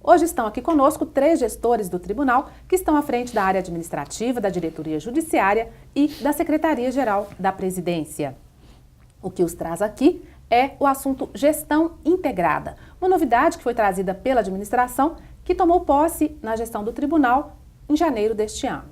Hoje estão aqui conosco 3 gestores do tribunal que estão à frente da área administrativa, da diretoria judiciária e da secretaria-geral da presidência. O que os traz aqui é o assunto gestão integrada, uma novidade que foi trazida pela administração que tomou posse na gestão do tribunal em janeiro deste ano.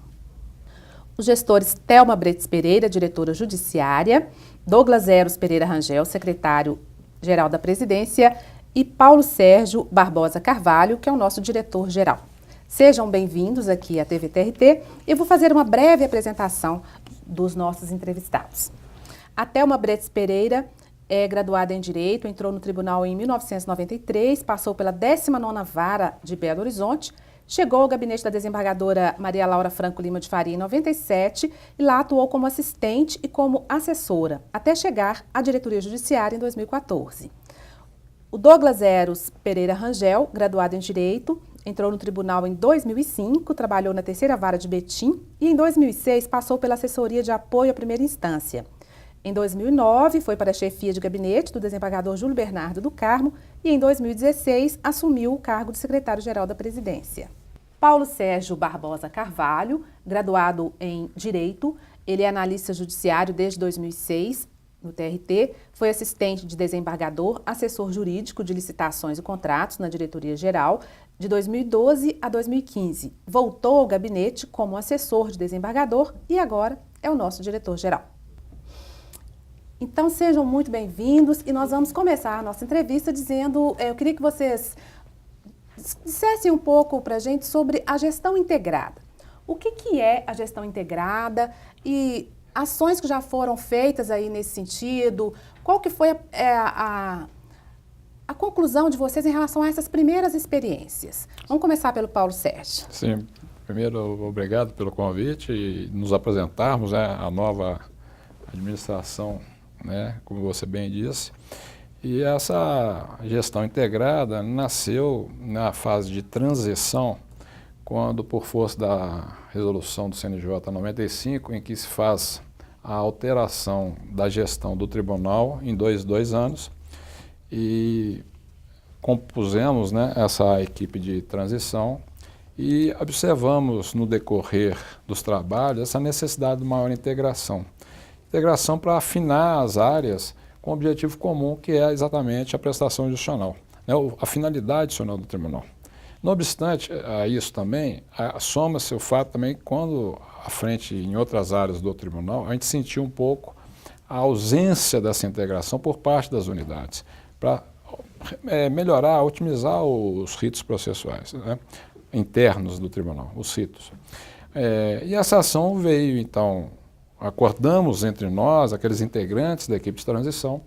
Os gestores Thelma Bretes Pereira, diretora judiciária, Douglas Eros Pereira Rangel, secretário-geral da presidência, e Paulo Sérgio Barbosa Carvalho, que é o nosso diretor-geral. Sejam bem-vindos aqui à TVTRT e vou fazer uma breve apresentação dos nossos entrevistados. A Thelma Bretes Pereira é graduada em Direito, entrou no tribunal em 1993, passou pela 19ª Vara de Belo Horizonte, chegou ao gabinete da desembargadora Maria Laura Franco Lima de Faria em 97 e lá atuou como assistente e como assessora, até chegar à diretoria judiciária em 2014. O Douglas Eros Pereira Rangel, graduado em Direito, entrou no tribunal em 2005, trabalhou na 3ª Vara de Betim e em 2006 passou pela assessoria de apoio à primeira instância. Em 2009 foi para a chefia de gabinete do desembargador Júlio Bernardo do Carmo e em 2016 assumiu o cargo de secretário-geral da presidência. Paulo Sérgio Barbosa Carvalho, graduado em Direito, ele é analista judiciário desde 2006, no TRT, foi assistente de desembargador, assessor jurídico de licitações e contratos na diretoria-geral de 2012 a 2015. Voltou ao gabinete como assessor de desembargador e agora é o nosso diretor-geral. Então sejam muito bem-vindos e nós vamos começar a nossa entrevista dizendo, eu queria que vocês dissessem um pouco para a gente sobre a gestão integrada. O que é a gestão integrada e ações que já foram feitas aí nesse sentido? Qual que foi a conclusão de vocês em relação a essas primeiras experiências? Vamos começar pelo Paulo Sérgio. Sim, primeiro, obrigado pelo convite e nos apresentarmos a nova administração, né, como você bem disse. E essa gestão integrada nasceu na fase de transição, quando, por força da resolução do CNJ 95, em que se faz a alteração da gestão do tribunal em dois anos, e compusemos, né, essa equipe de transição e observamos no decorrer dos trabalhos essa necessidade de maior integração. Integração para afinar as áreas com o objetivo comum, que é exatamente a prestação judicional, né, a finalidade adicional do tribunal. Não obstante a isso também, soma-se o fato também que quando à frente em outras áreas do tribunal, a gente sentiu um pouco a ausência dessa integração por parte das unidades, para melhorar, otimizar os ritos processuais, né, internos do tribunal, os ritos. E essa ação veio, então, acordamos entre nós, aqueles integrantes da equipe de transição,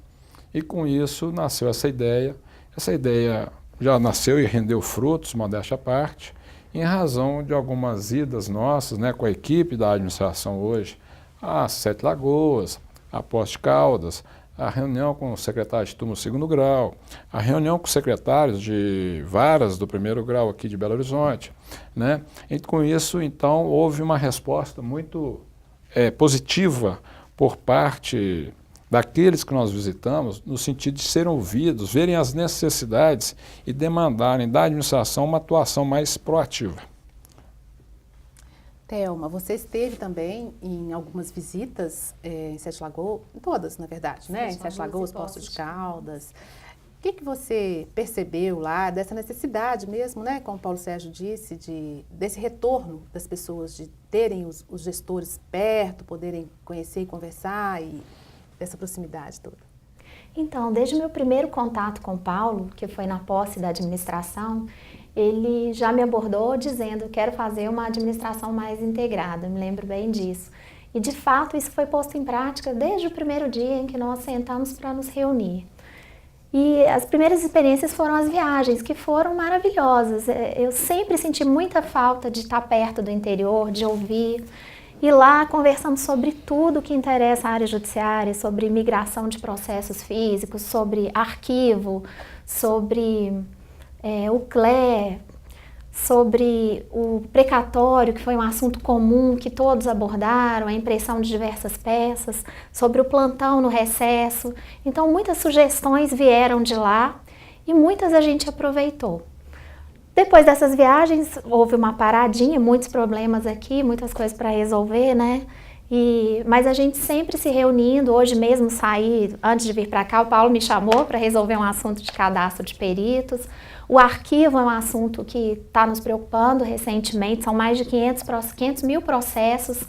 e com isso nasceu essa ideia. Essa ideia já nasceu e rendeu frutos, modéstia à parte, em razão de algumas idas nossas, né, com a equipe da administração hoje, a Sete Lagoas, a Poços de Caldas, a reunião com o secretário de turma do 2º grau, a reunião com os secretários de varas do 1º grau aqui de Belo Horizonte, né? E com isso, então, houve uma resposta muito positiva por parte daqueles que nós visitamos, no sentido de serem ouvidos, verem as necessidades e demandarem da administração uma atuação mais proativa. Thelma, você esteve também em algumas visitas em Sete Lagoas, em todas, na verdade, né? Em Sete Lagoas, Poços de Caldas. O que você percebeu lá dessa necessidade mesmo, né? Como o Paulo Sérgio disse, desse retorno das pessoas, de terem os gestores perto, poderem conhecer e conversar e dessa proximidade toda? Então, desde o meu primeiro contato com o Paulo, que foi na posse da administração, ele já me abordou dizendo: quero fazer uma administração mais integrada, me lembro bem disso. E, de fato, isso foi posto em prática desde o primeiro dia em que nós sentamos para nos reunir. E as primeiras experiências foram as viagens, que foram maravilhosas. Eu sempre senti muita falta de estar perto do interior, de ouvir. E lá conversamos sobre tudo que interessa à área judiciária, sobre migração de processos físicos, sobre arquivo, sobre o CLE, sobre o precatório, que foi um assunto comum que todos abordaram, a impressão de diversas peças, sobre o plantão no recesso. Então, muitas sugestões vieram de lá e muitas a gente aproveitou. Depois dessas viagens, houve uma paradinha, muitos problemas aqui, muitas coisas para resolver, né? Mas a gente sempre se reunindo. Hoje mesmo saí, antes de vir para cá, o Paulo me chamou para resolver um assunto de cadastro de peritos. O arquivo é um assunto que está nos preocupando recentemente, são mais de 500 mil processos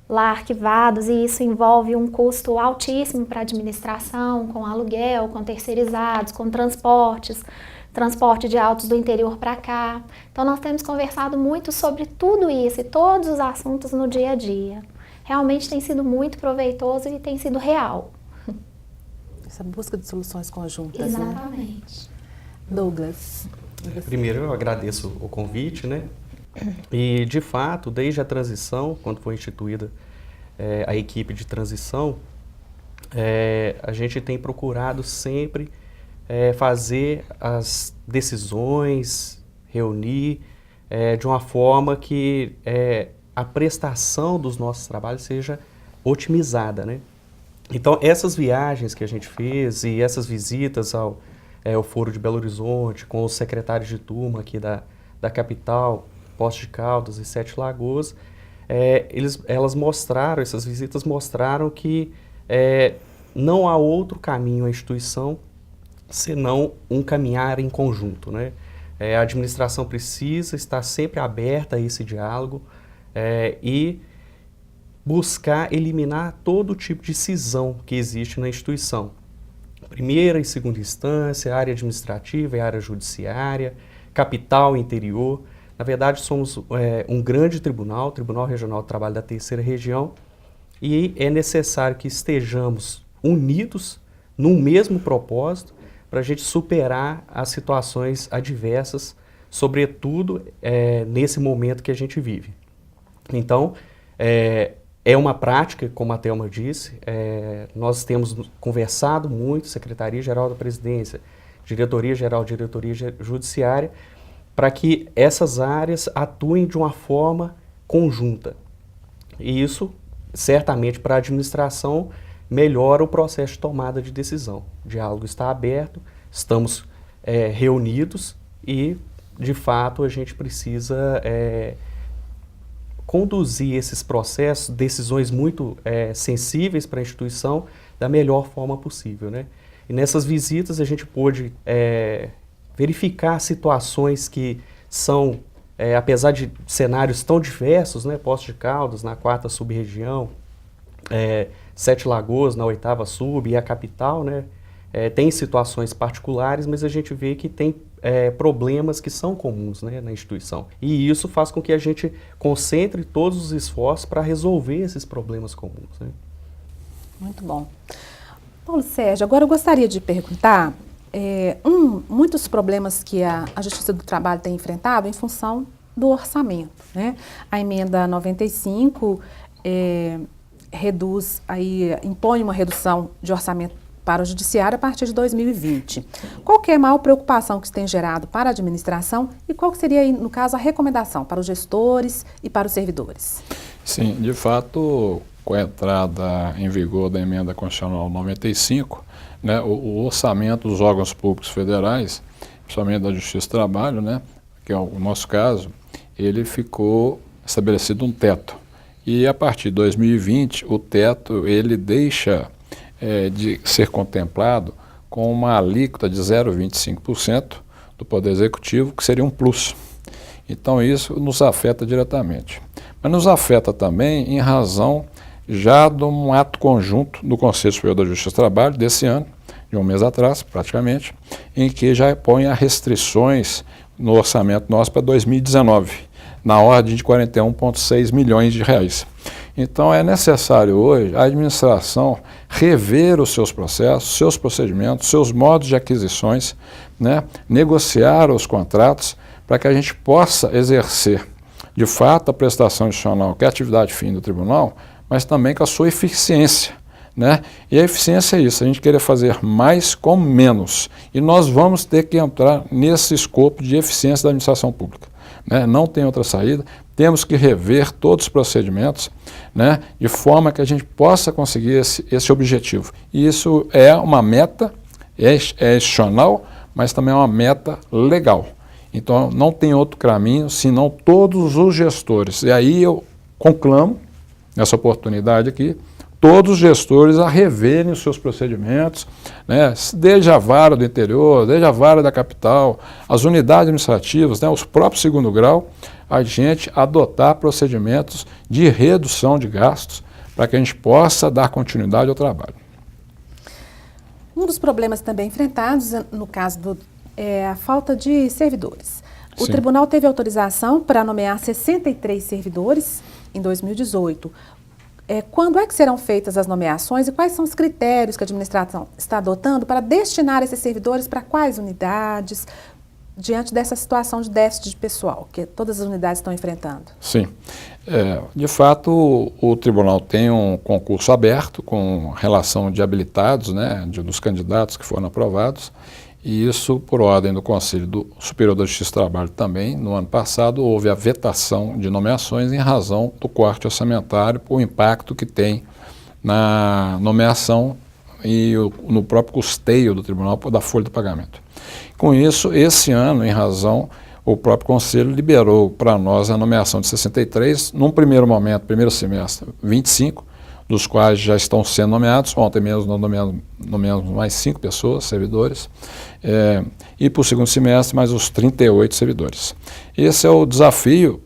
lá arquivados, e isso envolve um custo altíssimo para a administração, com aluguel, com terceirizados, com transporte de autos do interior para cá. Então nós temos conversado muito sobre tudo isso e todos os assuntos no dia a dia. Realmente tem sido muito proveitoso e tem sido real. Essa busca de soluções conjuntas, Exatamente. Né? Douglas. Primeiro eu agradeço o convite, né? E de fato, desde a transição, quando foi instituída a equipe de transição, a gente tem procurado sempre fazer as decisões, reunir de uma forma que a prestação dos nossos trabalhos seja otimizada, né? Então, essas viagens que a gente fez e essas visitas ao Foro de Belo Horizonte, com os secretários de turma aqui da capital, Poços de Caldas e Sete Lagoas, essas visitas mostraram que não há outro caminho à instituição senão um caminhar em conjunto, né? A administração precisa estar sempre aberta a esse diálogo e buscar eliminar todo tipo de cisão que existe na instituição. Primeira e segunda instância, área administrativa e área judiciária, capital e interior. Na verdade, somos um grande tribunal, Tribunal Regional do Trabalho da Terceira Região, e é necessário que estejamos unidos num mesmo propósito para a gente superar as situações adversas, sobretudo nesse momento que a gente vive. Então, é uma prática, como a Thelma disse, nós temos conversado muito, Secretaria-Geral da Presidência, Diretoria-Geral, Diretoria Judiciária, para que essas áreas atuem de uma forma conjunta. E isso, certamente, para a administração, melhora o processo de tomada de decisão. O diálogo está aberto, estamos reunidos e, de fato, a gente precisa conduzir esses processos, decisões muito sensíveis para a instituição, da melhor forma possível, né? E nessas visitas a gente pôde verificar situações que são, apesar de cenários tão diversos, né? Poços de Caldas, na 4ª sub-região, Sete Lagoas, na 8ª sub, e a capital, né? Tem situações particulares, mas a gente vê que tem problemas que são comuns, né, na instituição. E isso faz com que a gente concentre todos os esforços para resolver esses problemas comuns, né? Muito bom. Paulo Sérgio, agora eu gostaria de perguntar muitos problemas que a Justiça do Trabalho tem enfrentado em função do orçamento, né? A emenda 95 impõe uma redução de orçamento para o Judiciário a partir de 2020. Qual que é a maior preocupação que isso tem gerado para a administração e qual que seria, aí, no caso, a recomendação para os gestores e para os servidores? Sim, de fato, com a entrada em vigor da emenda constitucional 95, né, o orçamento dos órgãos públicos federais, principalmente da Justiça do Trabalho, né, que é o nosso caso, ele ficou estabelecido um teto. E a partir de 2020, o teto ele deixa de ser contemplado com uma alíquota de 0,25% do Poder Executivo, que seria um plus. Então isso nos afeta diretamente. Mas nos afeta também em razão já de um ato conjunto do Conselho Superior da Justiça do Trabalho desse ano, de um mês atrás praticamente, em que já põe as restrições no orçamento nosso para 2019, na ordem de 41,6 milhões de reais. Então é necessário hoje a administração rever os seus processos, seus procedimentos, seus modos de aquisições, né, negociar os contratos para que a gente possa exercer de fato a prestação adicional, que é a atividade fim do tribunal, mas também com a sua eficiência, né? E a eficiência é isso, a gente querer fazer mais com menos. E nós vamos ter que entrar nesse escopo de eficiência da administração pública, né? Não tem outra saída, temos que rever todos os procedimentos, né? De forma que a gente possa conseguir esse objetivo. E isso é uma meta, é institucional, mas também é uma meta legal. Então, não tem outro caminho senão todos os gestores. E aí eu conclamo, nessa oportunidade aqui, todos os gestores a reverem os seus procedimentos, né, desde a vara do interior, desde a vara da capital, as unidades administrativas, né, os próprios segundo grau, a gente adotar procedimentos de redução de gastos para que a gente possa dar continuidade ao trabalho. Um dos problemas também enfrentados, no caso é a falta de servidores. O Sim. tribunal teve autorização para nomear 63 servidores em 2018. Quando é que serão feitas as nomeações e quais são os critérios que a administração está adotando para destinar esses servidores para quais unidades, diante dessa situação de déficit de pessoal que todas as unidades estão enfrentando? Sim. De fato, o tribunal tem um concurso aberto com relação de habilitados, né, dos candidatos que foram aprovados, e isso, por ordem do Conselho Superior da Justiça do Trabalho também, no ano passado, houve a vetação de nomeações em razão do corte orçamentário, por o impacto que tem na nomeação e no próprio custeio do tribunal da folha de pagamento. Com isso, esse ano, em razão, o próprio Conselho liberou para nós a nomeação de 63, num primeiro momento, primeiro semestre, 25, dos quais já estão sendo nomeados. Ontem mesmo nós nomeamos mais 5 pessoas, servidores, e para o segundo semestre mais os 38 servidores. Esse é o desafio.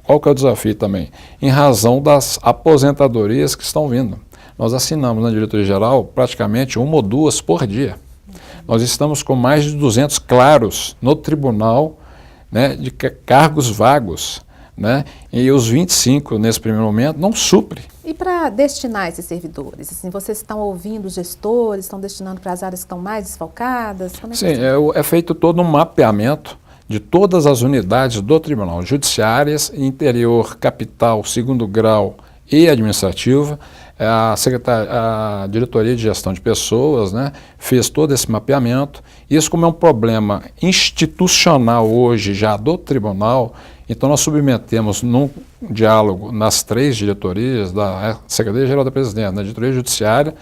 Qual que é o desafio também? Em razão das aposentadorias que estão vindo. Nós assinamos na diretoria geral praticamente 1 ou 2 por dia. Nós estamos com mais de 200 claros no tribunal, né, de cargos vagos, né, e os 25 nesse primeiro momento não supre. E para destinar esses servidores? Assim, vocês estão ouvindo os gestores, estão destinando para as áreas que estão mais desfalcadas? Sim, é feito todo um mapeamento de todas as unidades do tribunal, judiciárias, interior, capital, segundo grau e administrativa. A diretoria de gestão de pessoas, né, fez todo esse mapeamento. Isso, como é um problema institucional hoje já do tribunal, então nós submetemos num diálogo nas 3 diretorias, da Secretaria-Geral da Presidência, da diretoria judiciária,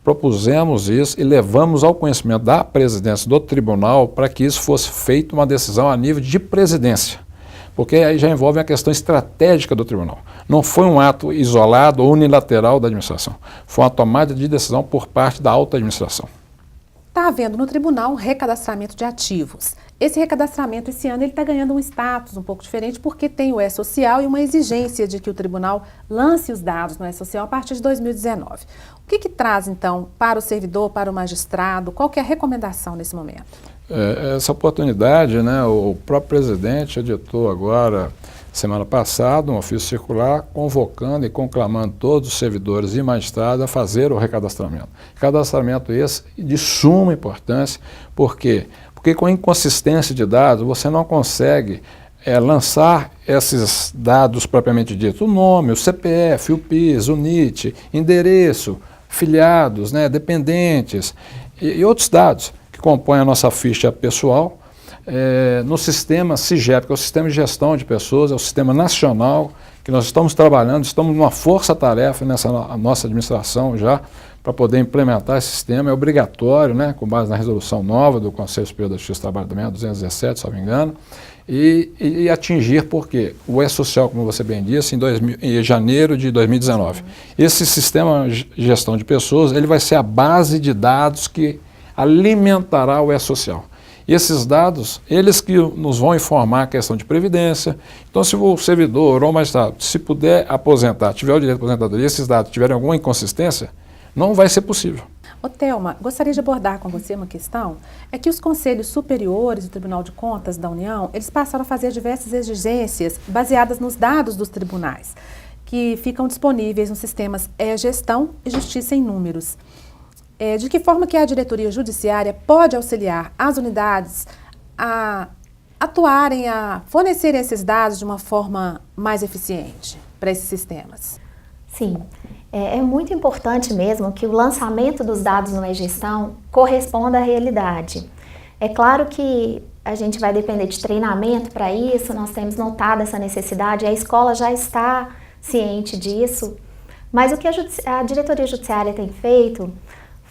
propusemos isso e levamos ao conhecimento da presidência do tribunal para que isso fosse feito uma decisão a nível de presidência. Porque aí já envolve a questão estratégica do tribunal. Não foi um ato isolado ou unilateral da administração. Foi uma tomada de decisão por parte da alta administração. Está havendo no tribunal um recadastramento de ativos. Esse recadastramento, esse ano, ele está ganhando um status um pouco diferente porque tem o E-Social e uma exigência de que o tribunal lance os dados no E-Social a partir de 2019. O que traz, então, para o servidor, para o magistrado? Qual que é a recomendação nesse momento? Essa oportunidade, né, o próprio presidente editou agora, semana passada, um ofício circular convocando e conclamando todos os servidores e magistrados a fazer o recadastramento. Cadastramento esse de suma importância. Por quê? Porque com a inconsistência de dados você não consegue lançar esses dados propriamente ditos, o nome, o CPF, o PIS, o NIT, endereço, filiados, né, dependentes e outros dados que compõem a nossa ficha pessoal, no sistema SIGEP, que é o Sistema de Gestão de Pessoas, é o sistema nacional que nós estamos trabalhando, estamos numa força-tarefa nessa nossa administração já, para poder implementar esse sistema. É obrigatório, né, com base na resolução nova do Conselho Superior da Justiça do Trabalho também, 217, se não me engano, e atingir, porque o E-Social, como você bem disse, em janeiro de 2019. Esse sistema de gestão de pessoas, ele vai ser a base de dados que alimentará o E-Social. E esses dados, eles que nos vão informar a questão de previdência. Então, se o servidor ou o magistrado, se puder aposentar, tiver o direito de aposentadoria, e esses dados tiverem alguma inconsistência, não vai ser possível. Ô Thelma, gostaria de abordar com você uma questão, é que os conselhos superiores do Tribunal de Contas da União, eles passaram a fazer diversas exigências baseadas nos dados dos tribunais, que ficam disponíveis nos sistemas E-Gestão e Justiça em Números. De que forma que a diretoria judiciária pode auxiliar as unidades a atuarem, a fornecerem esses dados de uma forma mais eficiente para esses sistemas? Sim, é muito importante mesmo que o lançamento dos dados no E-Gestão corresponda à realidade. É claro que a gente vai depender de treinamento para isso, nós temos notado essa necessidade, a escola já está ciente disso, mas o que a diretoria judiciária tem feito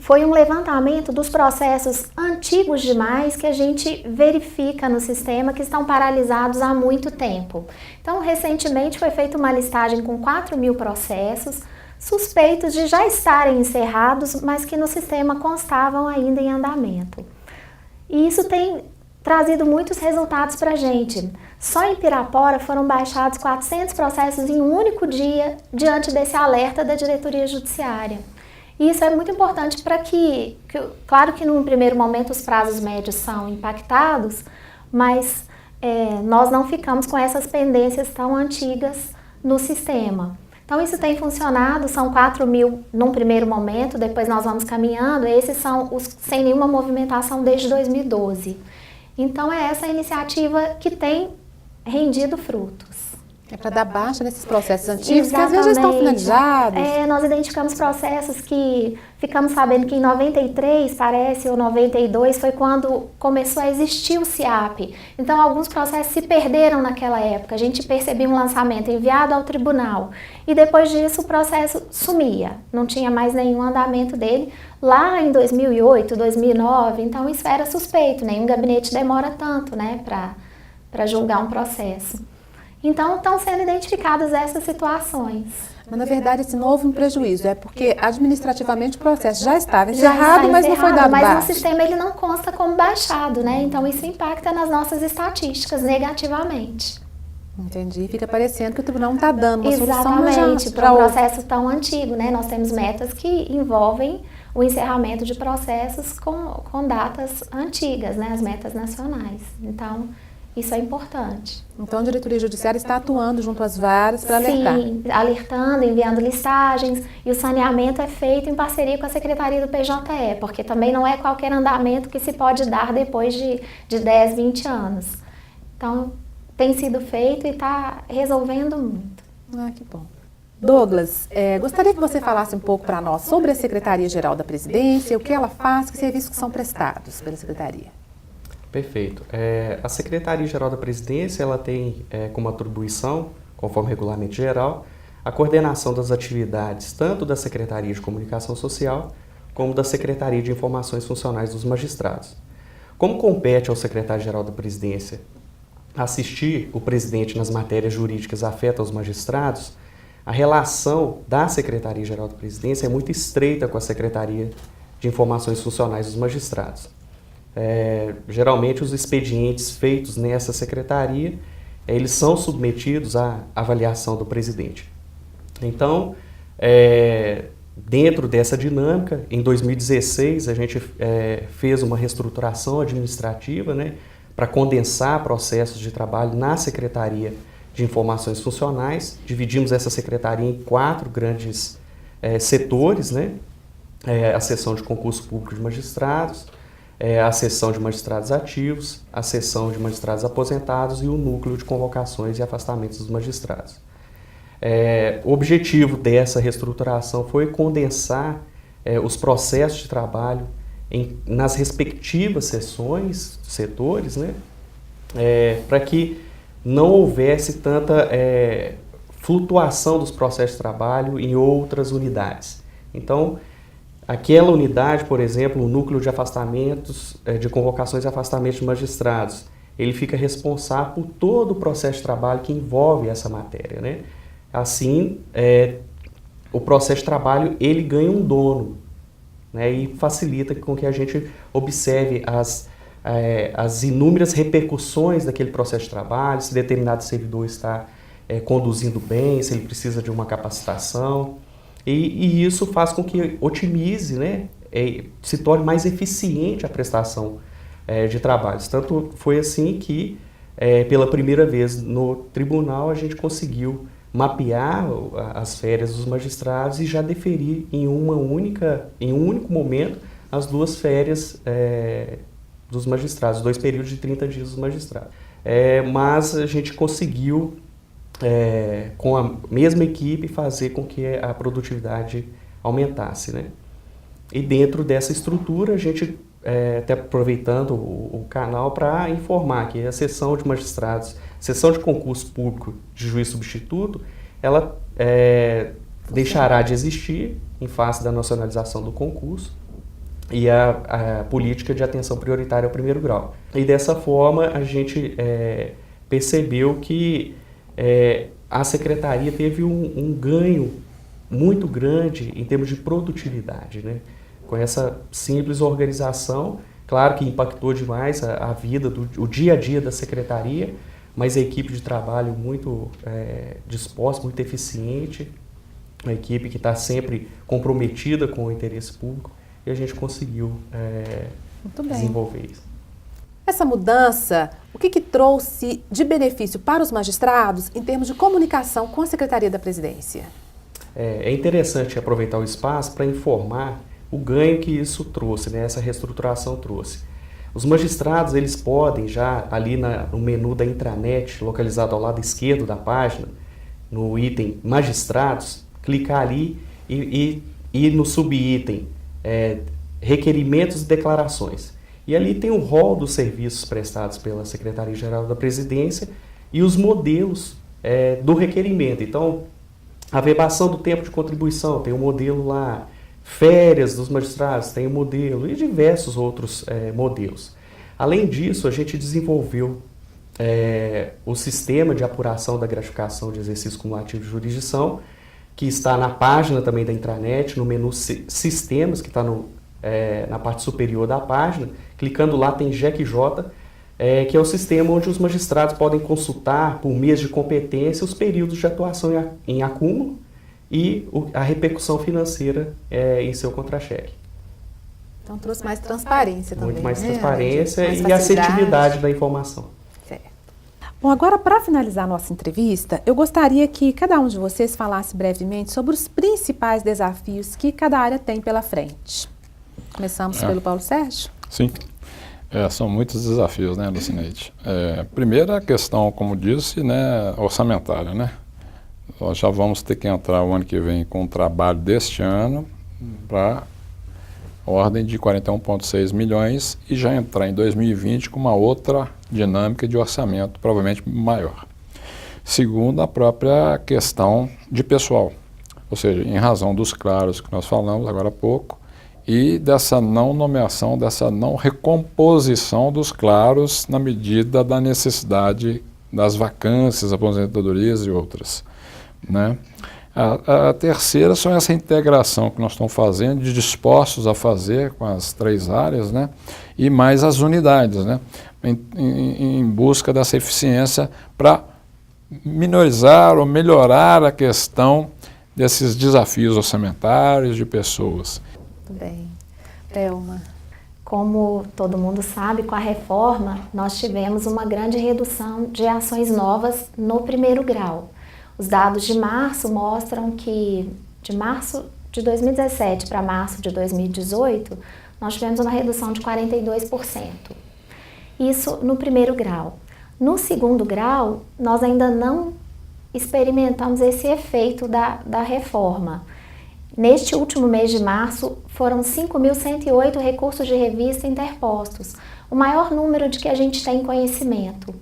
foi um levantamento dos processos antigos demais que a gente verifica no sistema que estão paralisados há muito tempo. Então, recentemente foi feita uma listagem com 4.000 processos suspeitos de já estarem encerrados, mas que no sistema constavam ainda em andamento. E isso tem trazido muitos resultados para a gente. Só em Pirapora foram baixados 400 processos em um único dia diante desse alerta da diretoria judiciária. E isso é muito importante para claro que num primeiro momento os prazos médios são impactados, mas nós não ficamos com essas pendências tão antigas no sistema. Então isso tem funcionado, são 4.000 num primeiro momento, depois nós vamos caminhando, esses são os sem nenhuma movimentação desde 2012. Então é essa iniciativa que tem rendido frutos. É para dar baixa nesses processos antigos, que às vezes já estão finalizados. Nós identificamos processos que ficamos sabendo que em 93, parece, ou 92, foi quando começou a existir o SIAP. Então, alguns processos se perderam naquela época. A gente percebia um lançamento enviado ao tribunal e depois disso o processo sumia. Não tinha mais nenhum andamento dele. Lá em 2008, 2009, então isso era suspeito. Nenhum gabinete demora tanto, né, para julgar um processo. Então, estão sendo identificadas essas situações. Mas, na verdade, esse não houve um prejuízo, é porque administrativamente o processo já estava encerrado, mas não foi dado Mas baixa. no sistema ele não consta como baixado, né? Então, isso impacta nas nossas estatísticas negativamente. Entendi. Fica parecendo que o tribunal não está dando uma solução. Exatamente, para um processo tão antigo, né? Nós temos metas que envolvem o encerramento de processos com datas antigas, né? As metas nacionais. Então, isso é importante. Então, a diretoria judiciária está atuando junto às varas para alertar. Sim, alertando, enviando listagens, e o saneamento é feito em parceria com a Secretaria do PJE, porque também não é qualquer andamento que se pode dar depois de 10, 20 anos. Então, tem sido feito e está resolvendo muito. Ah, que bom. Douglas, gostaria que você falasse um pouco para nós sobre a Secretaria-Geral da Presidência, o que ela faz, que serviços que são prestados pela Secretaria. Perfeito. A Secretaria-Geral da Presidência ela tem como atribuição, conforme o regulamento geral, a coordenação das atividades tanto da Secretaria de Comunicação Social como da Secretaria de Informações Funcionais dos Magistrados. Como compete ao Secretário-Geral da Presidência assistir o presidente nas matérias jurídicas afetas aos magistrados, a relação da Secretaria-Geral da Presidência é muito estreita com a Secretaria de Informações Funcionais dos Magistrados. Geralmente os expedientes feitos nessa secretaria, eles são submetidos à avaliação do presidente. Então, dentro dessa dinâmica, em 2016 a gente fez uma reestruturação administrativa, né, para condensar processos de trabalho na Secretaria de Informações Funcionais. Dividimos essa secretaria em 4 grandes setores, né, a seção de concurso público de magistrados, a seção de magistrados ativos, a seção de magistrados aposentados e o núcleo de convocações e afastamentos dos magistrados. O objetivo dessa reestruturação foi condensar os processos de trabalho nas respectivas seções, setores, né, para que não houvesse tanta flutuação dos processos de trabalho em outras unidades. Então, aquela unidade, por exemplo, o núcleo de afastamentos, de convocações e afastamentos de magistrados, ele fica responsável por todo o processo de trabalho que envolve essa matéria, né? Assim, o processo de trabalho, ele ganha um dono, né? E facilita com que a gente observe as inúmeras repercussões daquele processo de trabalho, se determinado servidor está conduzindo bem, se ele precisa de uma capacitação. E isso faz com que otimize, né, se torne mais eficiente a prestação de trabalhos. Tanto foi assim que, pela primeira vez no tribunal, a gente conseguiu mapear as férias dos magistrados e já deferir em um único momento, as 2 férias dos magistrados, 2 períodos de 30 dias dos magistrados. Mas a gente conseguiu, com a mesma equipe, fazer com que a produtividade aumentasse, né? E dentro dessa estrutura, a gente, até aproveitando o canal para informar que a seção de magistrados, seção de concurso público de juiz substituto, ela deixará de existir em face da nacionalização do concurso, e a política de atenção prioritária ao primeiro grau. E dessa forma a gente percebeu que a Secretaria teve um ganho muito grande em termos de produtividade, né? Com essa simples organização, claro que impactou demais a vida, o dia a dia da Secretaria, mas a equipe de trabalho muito disposta, muito eficiente, uma equipe que está sempre comprometida com o interesse público, e a gente conseguiu desenvolver isso. Essa mudança, o que trouxe de benefício para os magistrados em termos de comunicação com a Secretaria da Presidência? É interessante aproveitar o espaço para informar o ganho que isso trouxe, né, essa reestruturação trouxe. Os magistrados, eles podem já ali no menu da intranet, localizado ao lado esquerdo da página, no item magistrados, clicar ali e no subitem requerimentos e declarações. E ali tem o rol dos serviços prestados pela Secretaria-Geral da Presidência e os modelos do requerimento. Então, a verbação do tempo de contribuição, tem o modelo lá, férias dos magistrados, tem o modelo e diversos outros modelos. Além disso, a gente desenvolveu o sistema de apuração da gratificação de exercício cumulativo de jurisdição, que está na página também da intranet, no menu Sistemas, que está na parte superior da página. Clicando lá tem JEC-J, que é o sistema onde os magistrados podem consultar por mês de competência os períodos de atuação em acúmulo e a repercussão financeira em seu contra-cheque. Então trouxe mais transparência também. Muito mais transparência e assertividade da informação. Certo. Bom, agora para finalizar a nossa entrevista, eu gostaria que cada um de vocês falasse brevemente sobre os principais desafios que cada área tem pela frente. Começamos pelo Paulo Sérgio? Sim. São muitos desafios, né, Lucineide? Primeiro a questão, como disse, né, orçamentária, né? Nós já vamos ter que entrar o ano que vem com o trabalho deste ano para ordem de 41,6 milhões e já entrar em 2020 com uma outra dinâmica de orçamento provavelmente maior. Segundo, a própria questão de pessoal, ou seja, em razão dos claros que nós falamos agora há pouco, e dessa não nomeação, dessa não recomposição dos claros na medida da necessidade das vacâncias, aposentadorias e outras, né? A terceira são essa integração que nós estamos fazendo, dispostos a fazer com as três áreas, né? E mais as unidades, né? Em busca dessa eficiência para minorizar ou melhorar a questão desses desafios orçamentários de pessoas. Muito bem. Thelma. Como todo mundo sabe, com a reforma, nós tivemos uma grande redução de ações novas no primeiro grau. Os dados de março mostram que, de março de 2017 para março de 2018, nós tivemos uma redução de 42%. Isso no primeiro grau. No segundo grau, nós ainda não experimentamos esse efeito da reforma. Neste último mês de março, foram 5.108 recursos de revista interpostos, o maior número de que a gente tem conhecimento.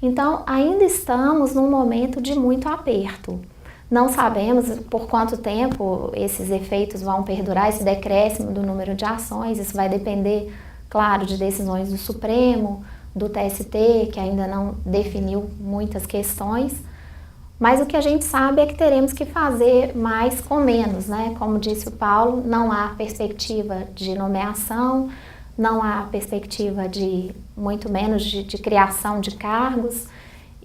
Então, ainda estamos num momento de muito aperto. Não sabemos por quanto tempo esses efeitos vão perdurar, esse decréscimo do número de ações. Isso vai depender, claro, de decisões do Supremo, do TST, que ainda não definiu muitas questões. Mas o que a gente sabe é que teremos que fazer mais com menos, né? Como disse o Paulo, não há perspectiva de nomeação, não há perspectiva de, muito menos, de criação de cargos.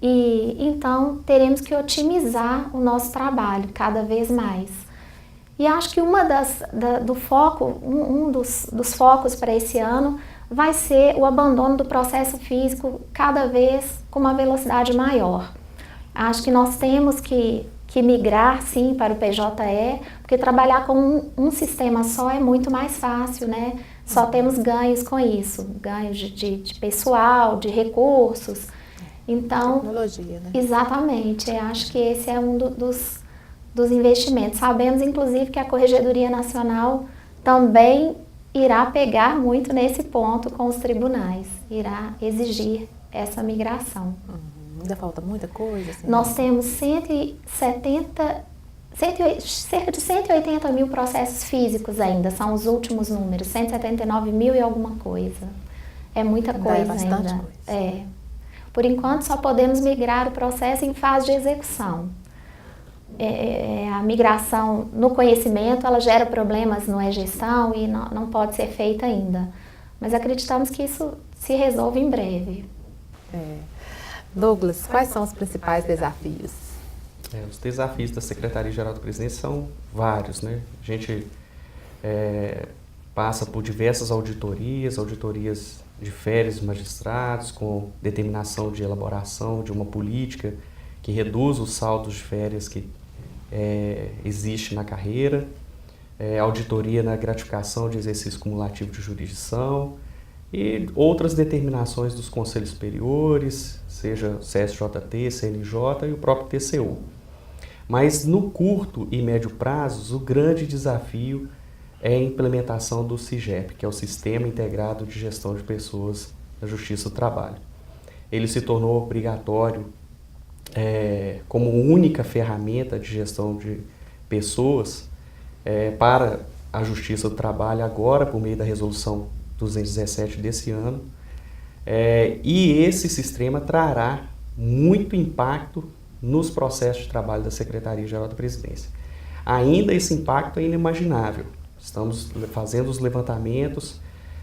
E então teremos que otimizar o nosso trabalho cada vez mais. E acho que um dos focos para esse ano vai ser o abandono do processo físico cada vez com uma velocidade maior. Acho que nós temos que migrar, sim, para o PJE, porque trabalhar com um sistema só é muito mais fácil, né? Só temos ganhos com isso, ganhos de pessoal, de recursos. Então, tecnologia, né? Exatamente, eu acho que esse é um dos investimentos. Sabemos, inclusive, que a Corregedoria Nacional também irá pegar muito nesse ponto com os tribunais, irá exigir essa migração. Ainda falta muita coisa? Assim, nós temos 170 cerca de 180 mil processos físicos ainda, são os últimos números, 179 mil e alguma coisa. É muita coisa ainda. É. Por enquanto, só podemos migrar o processo em fase de execução. A migração no conhecimento, ela gera problemas no e-gestão e não pode ser feita ainda. Mas acreditamos que isso se resolve em breve. Douglas, quais são os principais desafios? Os desafios da Secretaria-Geral da Presidência são vários, né? A gente passa por diversas auditorias de férias de magistrados, com determinação de elaboração de uma política que reduz os saldos de férias que existe na carreira, auditoria na gratificação de exercício cumulativo de jurisdição e outras determinações dos conselhos superiores, seja CSJT, CNJ e o próprio TCU. Mas no curto e médio prazos, o grande desafio é a implementação do SIGEP, que é o Sistema Integrado de Gestão de Pessoas da Justiça do Trabalho. Ele se tornou obrigatório como única ferramenta de gestão de pessoas para a Justiça do Trabalho agora, por meio da Resolução 217 desse ano. E esse sistema trará muito impacto nos processos de trabalho da Secretaria-Geral da Presidência. Ainda esse impacto é inimaginável. Estamos fazendo os levantamentos,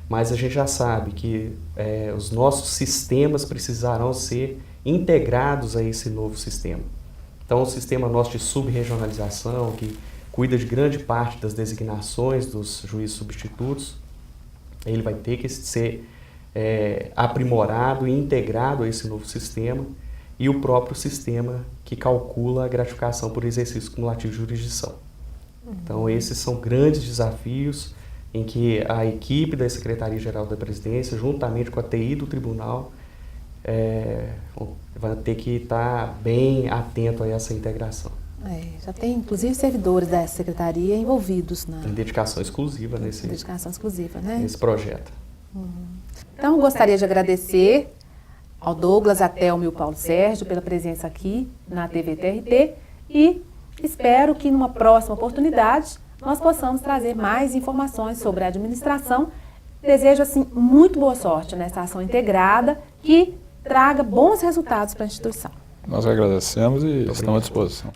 mas a gente já sabe que os nossos sistemas precisarão ser integrados a esse novo sistema. Então, o sistema nosso de subregionalização, que cuida de grande parte das designações dos juízes substitutos, ele vai ter que ser aprimorado e integrado a esse novo sistema, e o próprio sistema que calcula a gratificação por exercício cumulativo de jurisdição. Então, esses são grandes desafios em que a equipe da Secretaria-Geral da Presidência, juntamente com a TI do Tribunal, vai ter que estar bem atento a essa integração. Já tem, inclusive, servidores da Secretaria envolvidos na... Tem dedicação exclusiva nesse projeto. Então, gostaria de agradecer ao Douglas, a Thelma e ao Paulo Sérgio pela presença aqui na TV TRT e espero que numa próxima oportunidade nós possamos trazer mais informações sobre a administração. Desejo, assim, muito boa sorte nessa ação integrada que traga bons resultados para a instituição. Nós agradecemos e estamos à disposição.